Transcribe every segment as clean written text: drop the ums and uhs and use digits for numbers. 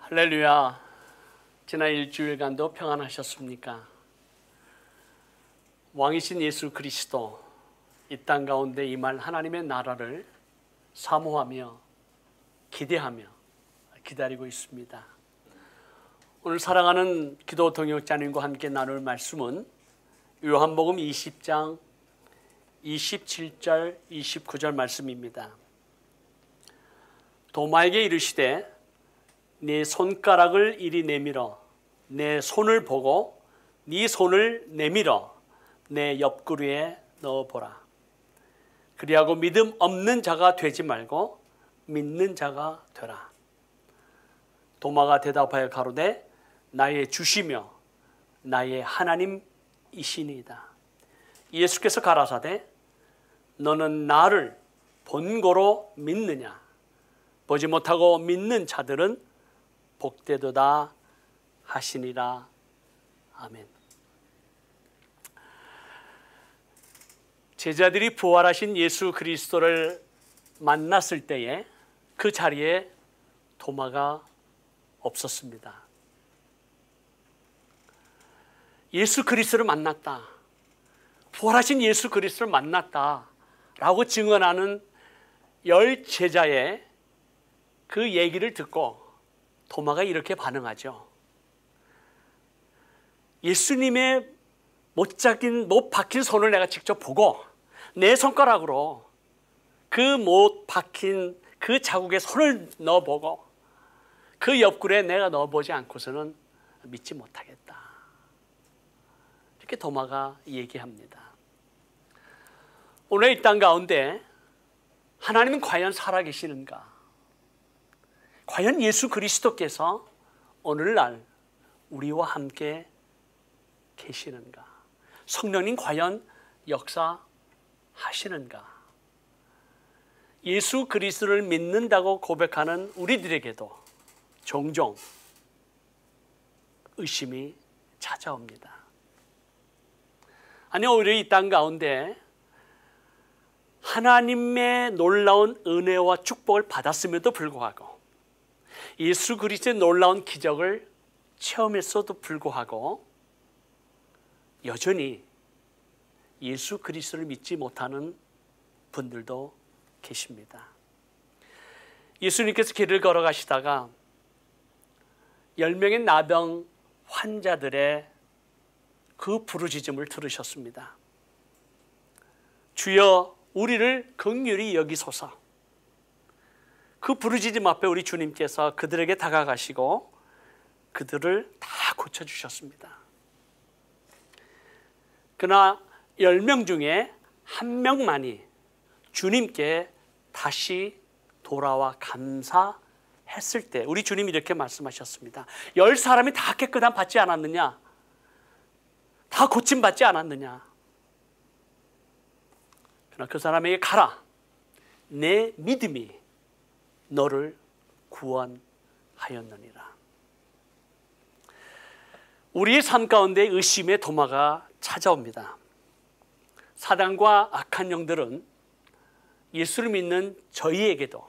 할렐루야. 지난 일주일간도 평안하셨습니까? 왕이신 예수 그리스도 이 땅 가운데 임할 하나님의 나라를 사모하며 기대하며 기다리고 있습니다. 오늘 사랑하는 기도 동역자님과 함께 나눌 말씀은 요한복음 20장 27절 29절 말씀입니다. 도마에게 이르시되 네 손가락을 이리 내밀어 내 손을 보고 네 손을 내밀어 내 옆구리에 넣어보라. 그리하고 믿음 없는 자가 되지 말고 믿는 자가 되라. 도마가 대답하여 가로되 나의 주시며 나의 하나님이시니이다. 예수께서 가라사대 너는 나를 본고로 믿느냐? 보지 못하고 믿는 자들은 복되도다 하시니라. 아멘. 제자들이 부활하신 예수 그리스도를 만났을 때에 그 자리에 도마가 없었습니다. 예수 그리스도를 만났다, 부활하신 예수 그리스도를 만났다 라고 증언하는 10 제자의 그 얘기를 듣고 도마가 이렇게 반응하죠. 예수님의 못 박힌 손을 내가 직접 보고 내 손가락으로 그 못 박힌 그 자국에 손을 넣어보고 그 옆구리에 내가 넣어보지 않고서는 믿지 못하겠다. 이렇게 도마가 얘기합니다. 오늘 이 땅 가운데 하나님은 과연 살아계시는가? 과연 예수 그리스도께서 오늘날 우리와 함께 계시는가? 성령님 과연 역사하시는가? 예수 그리스도를 믿는다고 고백하는 우리들에게도 종종 의심이 찾아옵니다. 아니, 오히려 이 땅 가운데 하나님의 놀라운 은혜와 축복을 받았음에도 불구하고 예수 그리스도의 놀라운 기적을 체험했어도 불구하고 여전히 예수 그리스도를 믿지 못하는 분들도 계십니다. 예수님께서 길을 걸어가시다가 10명의 나병 환자들의 그 부르짖음을 들으셨습니다. 주여 우리를 긍휼히 여기소서. 그 부르짖음 앞에 우리 주님께서 그들에게 다가가시고 그들을 다 고쳐주셨습니다. 그러나 10명 중에 1명만이 주님께 다시 돌아와 감사했을 때 우리 주님이 이렇게 말씀하셨습니다. 10사람이 다 깨끗함 받지 않았느냐? 다 고침 받지 않았느냐? 그러나 그 사람에게 가라. 내 믿음이 너를 구원하였느니라. 우리의 삶 가운데 의심의 도마가 찾아옵니다. 사단과 악한 영들은 예수를 믿는 저희에게도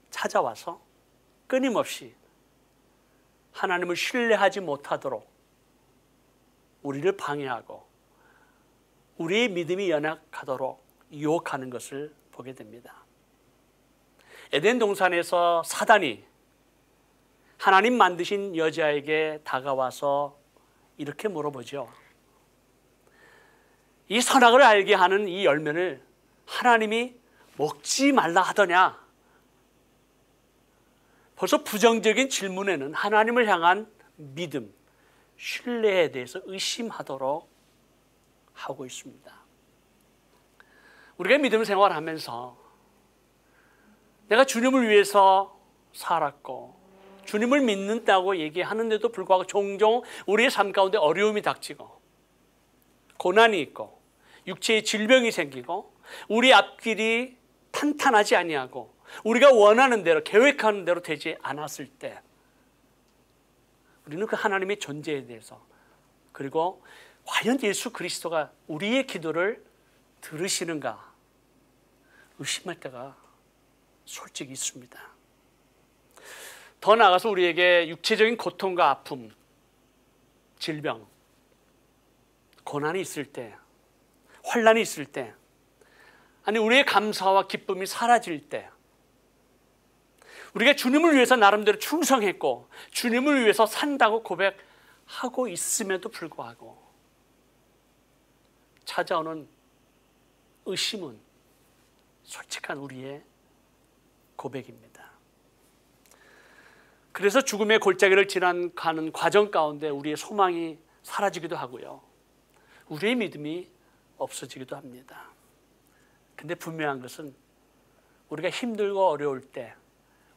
찾아와서 끊임없이 하나님을 신뢰하지 못하도록 우리를 방해하고 우리의 믿음이 연약하도록 유혹하는 것을 보게 됩니다. 에덴 동산에서 사단이 하나님 만드신 여자에게 다가와서 이렇게 물어보죠. 이 선악을 알게 하는 이 열매를 하나님이 먹지 말라 하더냐? 벌써 부정적인 질문에는 하나님을 향한 믿음, 신뢰에 대해서 의심하도록 하고 있습니다. 우리가 믿음 생활하면서 내가 주님을 위해서 살았고 주님을 믿는다고 얘기하는데도 불구하고 종종 우리의 삶 가운데 어려움이 닥치고 고난이 있고 육체의 질병이 생기고 우리 앞길이 탄탄하지 아니하고 우리가 원하는 대로 계획하는 대로 되지 않았을 때 우리는 그 하나님의 존재에 대해서 그리고 과연 예수 그리스도가 우리의 기도를 들으시는가 의심할 때가 솔직히 있습니다. 더 나아가서 우리에게 육체적인 고통과 아픔, 질병, 고난이 있을 때, 환난이 있을 때, 아니 우리의 감사와 기쁨이 사라질 때, 우리가 주님을 위해서 나름대로 충성했고 주님을 위해서 산다고 고백하고 있음에도 불구하고 찾아오는 의심은 솔직한 우리의 고백입니다. 그래서 죽음의 골짜기를 지나가는 과정 가운데 우리의 소망이 사라지기도 하고요, 우리의 믿음이 없어지기도 합니다. 근데 분명한 것은 우리가 힘들고 어려울 때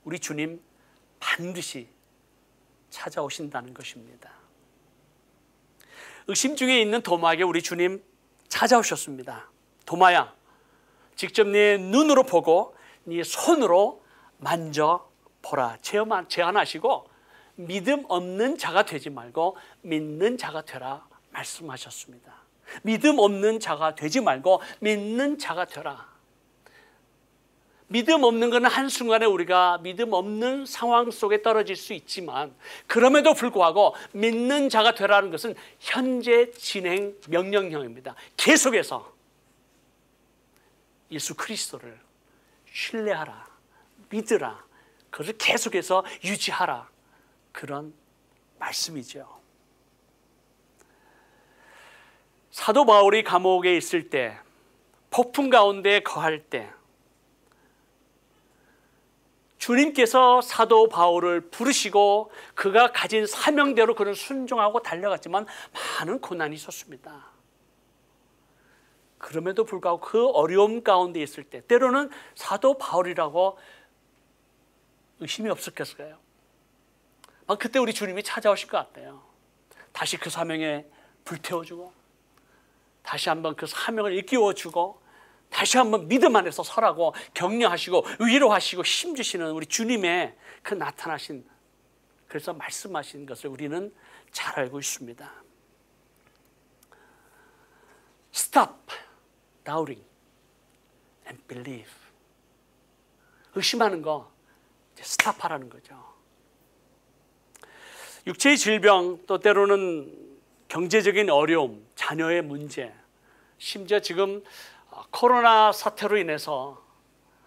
우리 주님 반드시 찾아오신다는 것입니다. 의심 중에 있는 도마에게 우리 주님 찾아오셨습니다. 도마야, 직접 네 눈으로 보고 네 손으로 만져보라. 제안하시고 믿음 없는 자가 되지 말고 믿는 자가 되라 말씀하셨습니다. 믿음 없는 자가 되지 말고 믿는 자가 되라. 믿음 없는 것은 한순간에 우리가 믿음 없는 상황 속에 떨어질 수 있지만 그럼에도 불구하고 믿는 자가 되라는 것은 현재 진행 명령형입니다. 계속해서 예수 그리스도를 신뢰하라, 믿으라, 그것을 계속해서 유지하라, 그런 말씀이죠. 사도 바울이 감옥에 있을 때, 폭풍 가운데 거할 때 주님께서 사도 바울을 부르시고 그가 가진 사명대로 그는 순종하고 달려갔지만 많은 고난이 있었습니다. 그럼에도 불구하고 그 어려움 가운데 있을 때 때로는 사도 바울이라고 의심이 없었겠어요. 그때 우리 주님이 찾아오실 것 같아요. 다시 그 사명에 불태워주고 다시 한번 그 사명을 일깨워주고 다시 한번 믿음 안에서 서라고 격려하시고 위로하시고 힘주시는 우리 주님의 그 나타나신, 그래서 말씀하신 것을 우리는 잘 알고 있습니다. Stop doubting and believe. 의심하는 거 이제 스탑하라는 거죠. 육체의 질병, 또 때로는 경제적인 어려움, 자녀의 문제, 심지어 지금 코로나 사태로 인해서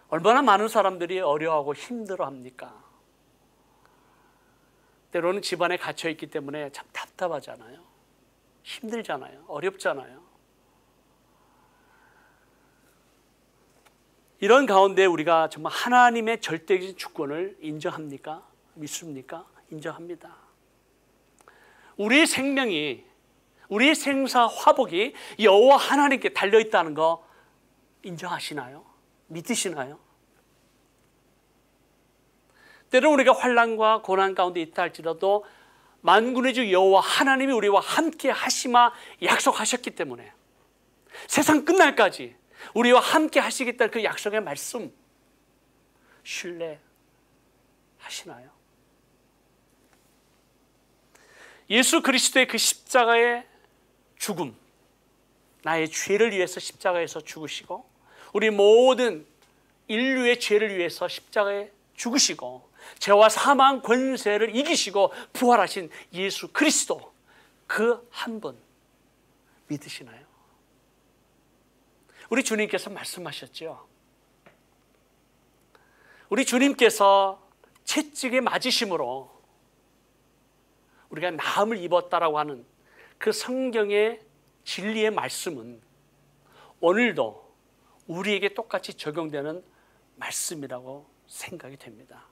얼마나 많은 사람들이 어려워하고 힘들어합니까? 때로는 집안에 갇혀있기 때문에 참 답답하잖아요. 힘들잖아요. 어렵잖아요. 이런 가운데 우리가 정말 하나님의 절대적인 주권을 인정합니까? 믿습니까? 인정합니다. 우리의 생명이, 우리의 생사 화복이 여호와 하나님께 달려있다는 거 인정하시나요? 믿으시나요? 때로는 우리가 환난과 고난 가운데 있다 할지라도 만군의 주 여호와 하나님이 우리와 함께 하시마 약속하셨기 때문에 세상 끝날까지 우리와 함께 하시겠다는 그 약속의 말씀 신뢰하시나요? 예수 그리스도의 그 십자가의 죽음, 나의 죄를 위해서 십자가에서 죽으시고 우리 모든 인류의 죄를 위해서 십자가에 죽으시고 죄와 사망 권세를 이기시고 부활하신 예수 그리스도, 그 한 분 믿으시나요? 우리 주님께서 말씀하셨죠. 우리 주님께서 채찍에 맞으심으로 우리가 나음을 입었다라고 하는 그 성경의 진리의 말씀은 오늘도 우리에게 똑같이 적용되는 말씀이라고 생각이 됩니다.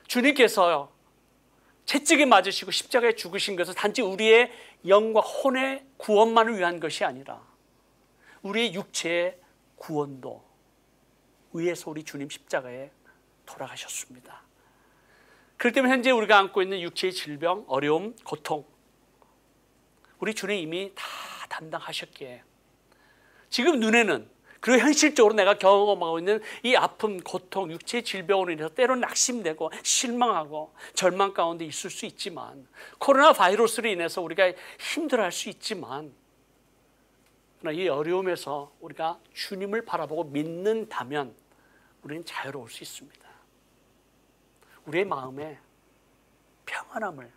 주님께서 채찍에 맞으시고 십자가에 죽으신 것은 단지 우리의 영과 혼의 구원만을 위한 것이 아니라 우리의 육체의 구원도 위해서 우리 주님 십자가에 돌아가셨습니다. 그렇기 때문에 현재 우리가 안고 있는 육체의 질병, 어려움, 고통, 우리 주님 이미 다 담당하셨기에 지금 눈에는, 그리고 현실적으로 내가 경험하고 있는 이 아픔, 고통, 육체의 질병으로 인해서 때로는 낙심되고 실망하고 절망 가운데 있을 수 있지만, 코로나 바이러스로 인해서 우리가 힘들어할 수 있지만, 그러나 이 어려움에서 우리가 주님을 바라보고 믿는다면 우리는 자유로울 수 있습니다. 우리의 마음에 평안함을,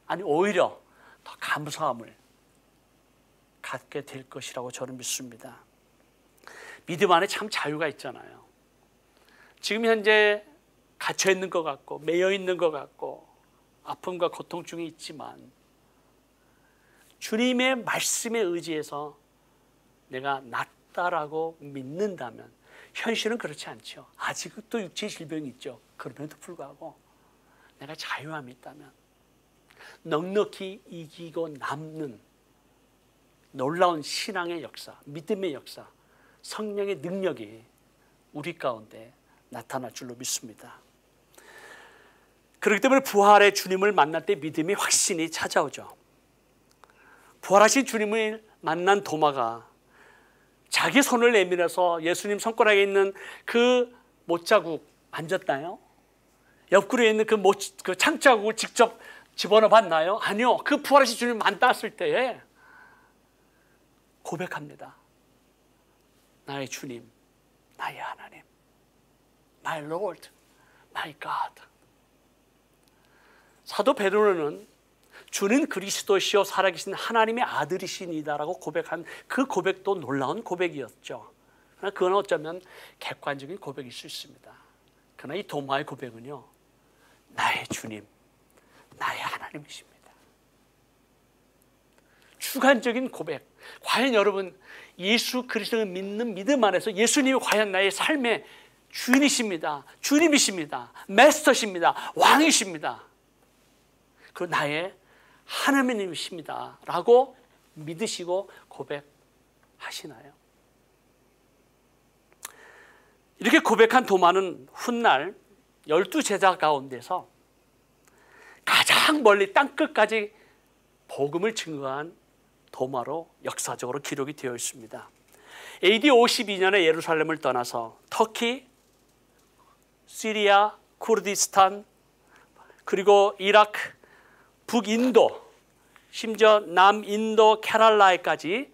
아니 오히려 더 감사함을 갖게 될 것이라고 저는 믿습니다. 믿음 안에 참 자유가 있잖아요. 지금 현재 갇혀 있는 것 같고 매여 있는 것 같고 아픔과 고통 중에 있지만 주님의 말씀에 의지해서 내가 낫다라고 믿는다면, 현실은 그렇지 않죠. 아직도 육체의 질병이 있죠. 그럼에도 불구하고 내가 자유함이 있다면 넉넉히 이기고 남는 놀라운 신앙의 역사, 믿음의 역사, 성령의 능력이 우리 가운데 나타날 줄로 믿습니다. 그렇기 때문에 부활의 주님을 만날 때 믿음이 확신이 찾아오죠. 부활하신 주님을 만난 도마가 자기 손을 내밀어서 예수님 손가락에 있는 그 못자국 만졌나요? 옆구리에 있는 그 창자국을 직접 집어넣어 봤나요? 아니요. 그 부활하신 주님 만났을 때에 고백합니다. 나의 주님, 나의 하나님, My Lord, My God. 사도 베드로는 주는 그리스도시요 살아계신 하나님의 아들이시니다라고 고백한 그 고백도 놀라운 고백이었죠. 그러나 그건 어쩌면 객관적인 고백일 수 있습니다. 그러나 이 도마의 고백은요, 나의 주님, 나의 하나님이십니다. 주관적인 고백. 과연 여러분 예수 그리스도를 믿는 믿음 안에서 예수님이 과연 나의 삶의 주인이십니다, 주님이십니다, 마스터십니다, 왕이십니다, 그 나의 하나님이십니다 라고 믿으시고 고백하시나요? 이렇게 고백한 도마는 훗날 12제자 가운데서 가장 멀리 땅끝까지 복음을 증거한 도마로 역사적으로 기록이 되어 있습니다. AD 52년에 예루살렘을 떠나서 터키, 시리아, 쿠르디스탄, 그리고 이라크, 북인도, 심지어 남인도 케랄라에까지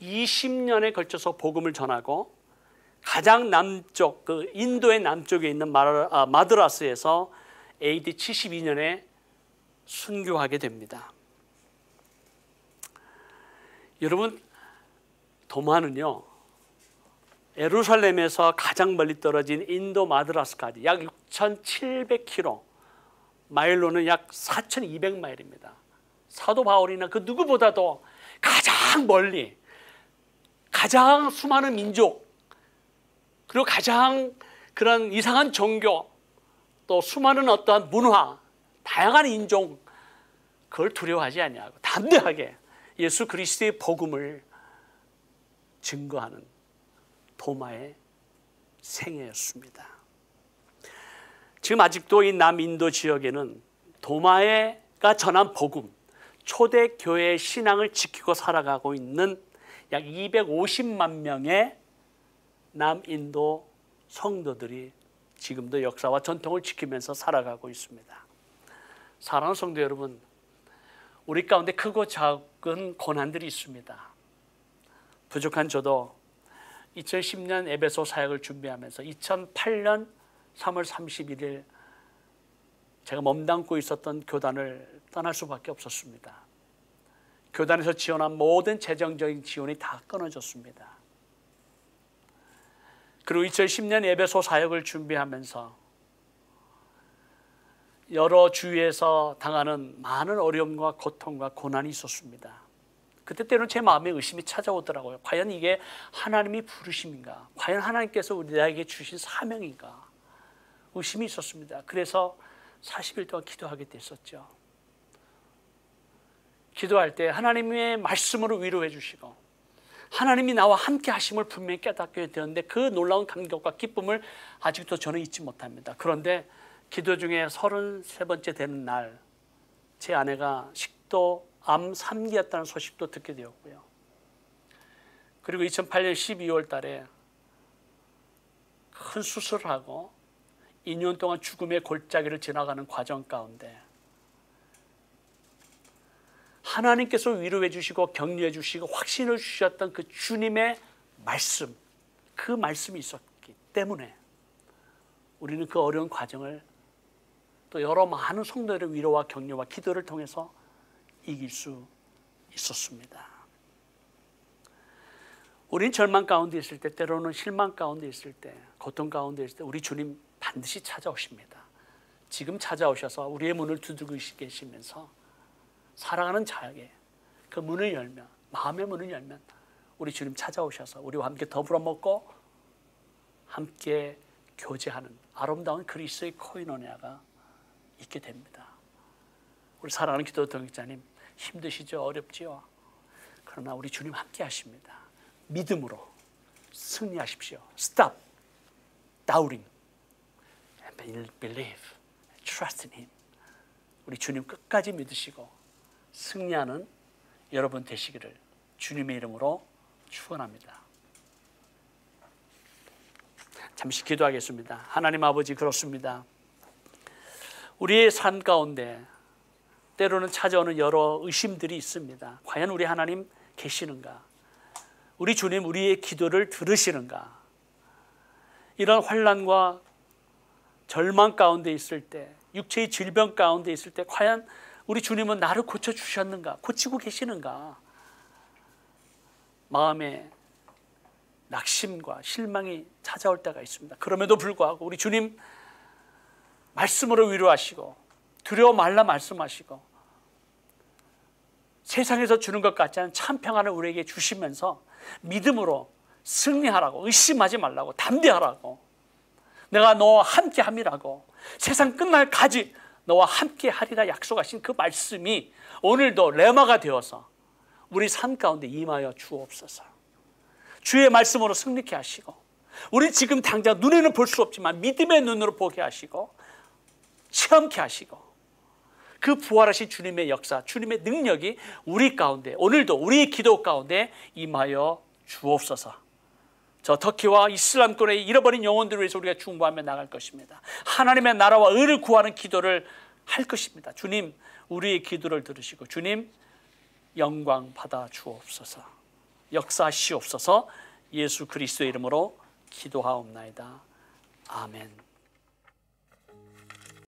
20년에 걸쳐서 복음을 전하고 가장 남쪽, 그 인도의 남쪽에 있는 마드라스에서 AD 72년에 순교하게 됩니다. 여러분, 도마는요, 예루살렘에서 가장 멀리 떨어진 인도 마드라스까지 약 6,700km, 마일로는 약 4,200마일입니다. 사도 바울이나 그 누구보다도 가장 멀리, 가장 수많은 민족, 그리고 가장 그런 이상한 종교, 또 수많은 어떠한 문화, 다양한 인종, 그걸 두려워하지 아니하고 담대하게 예수 그리스도의 복음을 증거하는 도마의 생애였습니다. 지금 아직도 이 남인도 지역에는 도마가 전한 복음, 초대교회의 신앙을 지키고 살아가고 있는 약 250만 명의 남인도 성도들이 지금도 역사와 전통을 지키면서 살아가고 있습니다. 사랑하는 성도 여러분, 우리 가운데 크고 작은 고난들이 있습니다. 부족한 저도 2010년 에베소 사역을 준비하면서 2008년 3월 31일 제가 몸담고 있었던 교단을 떠날 수밖에 없었습니다. 교단에서 지원한 모든 재정적인 지원이 다 끊어졌습니다. 그리고 2010년 에베소 사역을 준비하면서 여러 주위에서 당하는 많은 어려움과 고통과 고난이 있었습니다. 그때 때로는 제 마음에 의심이 찾아오더라고요. 과연 이게 하나님이 부르심인가? 과연 하나님께서 우리에게 주신 사명인가? 의심이 있었습니다. 그래서 40일 동안 기도하게 됐었죠. 기도할 때 하나님의 말씀으로 위로해 주시고 하나님이 나와 함께 하심을 분명히 깨닫게 되었는데 그 놀라운 감격과 기쁨을 아직도 저는 잊지 못합니다. 그런데 기도 중에 33번째 되는 날 제 아내가 식도 암 3기였다는 소식도 듣게 되었고요. 그리고 2008년 12월 달에 큰 수술을 하고 2년 동안 죽음의 골짜기를 지나가는 과정 가운데 하나님께서 위로해 주시고 격려해 주시고 확신을 주셨던 그 주님의 말씀, 그 말씀이 있었기 때문에 우리는 그 어려운 과정을 또 여러 많은 성도들의 위로와 격려와 기도를 통해서 이길 수 있었습니다. 우린 절망 가운데 있을 때, 때로는 실망 가운데 있을 때, 고통 가운데 있을 때 우리 주님 반드시 찾아오십니다. 지금 찾아오셔서 우리의 문을 두드리고 계시면서 사랑하는 자에게 그 문을 열면, 마음의 문을 열면 우리 주님 찾아오셔서 우리와 함께 더불어 먹고 함께 교제하는 아름다운 그리스도의 코이노니아가 있게 됩니다. 우리 사랑하는 기도 동역자님, 힘드시죠? 어렵지요? 그러나 우리 주님 함께 하십니다. 믿음으로 승리하십시오. Stop doubting and believe. Trust in Him. 우리 주님 끝까지 믿으시고 승리하는 여러분 되시기를 주님의 이름으로 축원합니다. 잠시 기도하겠습니다. 하나님 아버지, 그렇습니다. 우리의 삶 가운데 때로는 찾아오는 여러 의심들이 있습니다. 과연 우리 하나님 계시는가? 우리 주님 우리의 기도를 들으시는가? 이런 환난과 절망 가운데 있을 때, 육체의 질병 가운데 있을 때 과연 우리 주님은 나를 고쳐주셨는가? 고치고 계시는가? 마음에 낙심과 실망이 찾아올 때가 있습니다. 그럼에도 불구하고 우리 주님 말씀으로 위로하시고 두려워 말라 말씀하시고 세상에서 주는 것 같지 않은 참 평안을 우리에게 주시면서 믿음으로 승리하라고, 의심하지 말라고, 담대하라고, 내가 너와 함께 함이라고, 세상 끝날까지 너와 함께 하리라 약속하신 그 말씀이 오늘도 레마가 되어서 우리 삶 가운데 임하여 주옵소서. 주의 말씀으로 승리케 하시고, 우리 지금 당장 눈에는 볼 수 없지만 믿음의 눈으로 보게 하시고 체험케 하시고, 그 부활하신 주님의 역사, 주님의 능력이 우리 가운데, 오늘도 우리의 기도 가운데 임하여 주옵소서. 저 터키와 이슬람권의 잃어버린 영혼들을 위해서 우리가 중보하며 나갈 것입니다. 하나님의 나라와 의를 구하는 기도를 할 것입니다. 주님, 우리의 기도를 들으시고 주님 영광 받아 주옵소서. 역사하시옵소서. 예수 그리스도의 이름으로 기도하옵나이다. 아멘.